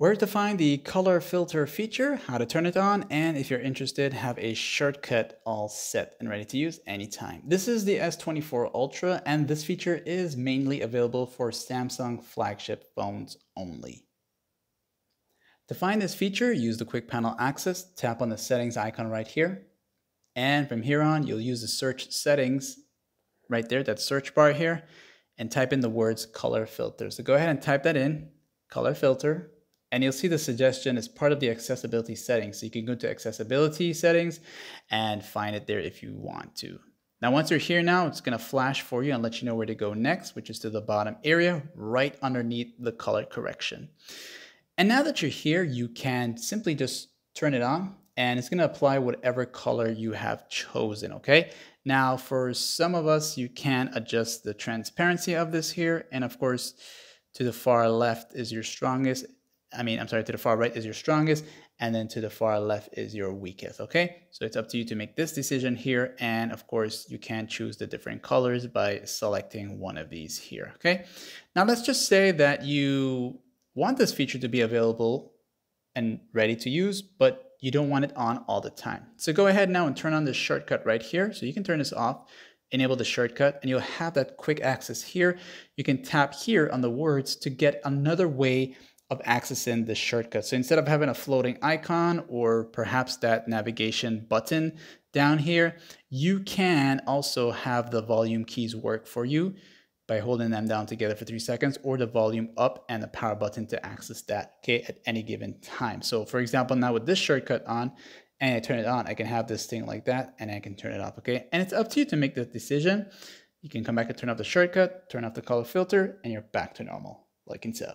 Where to find the color filter feature, how to turn it on, and if you're interested, have a shortcut all set and ready to use anytime. This is the S24 Ultra, and this feature is mainly available for Samsung flagship phones only. To find this feature, use the quick panel access, tap on the settings icon right here, and from here on, you'll use the search settings right there, that search bar here, and type in the words color filter. So go ahead and type that in, color filter, and you'll see the suggestion is part of the accessibility settings. So you can go to accessibility settings and find it there if you want to. Now, once you're here now, it's going to flash for you and let you know where to go next, which is to the bottom area right underneath the color correction. And now that you're here, you can simply just turn it on and it's going to apply whatever color you have chosen, okay? Now, for some of us, you can adjust the transparency of this here. And of course, to the far left is your strongest. To the far right is your strongest, and then to the far left is your weakest, okay? So it's up to you to make this decision here. And of course, you can choose the different colors by selecting one of these here, okay? Now, let's just say that you want this feature to be available and ready to use, but you don't want it on all the time. So go ahead now and turn on this shortcut right here. So you can turn this off, enable the shortcut, and you'll have that quick access here. You can tap here on the words to get another way of accessing the shortcut. So instead of having a floating icon or perhaps that navigation button down here, you can also have the volume keys work for you by holding them down together for 3 seconds, or the volume up and the power button to access that, okay, at any given time. So for example, now with this shortcut on and I turn it on, I can have this thing like that and I can turn it off, okay? And it's up to you to make the decision. You can come back and turn off the shortcut, turn off the color filter, and you're back to normal, like in so.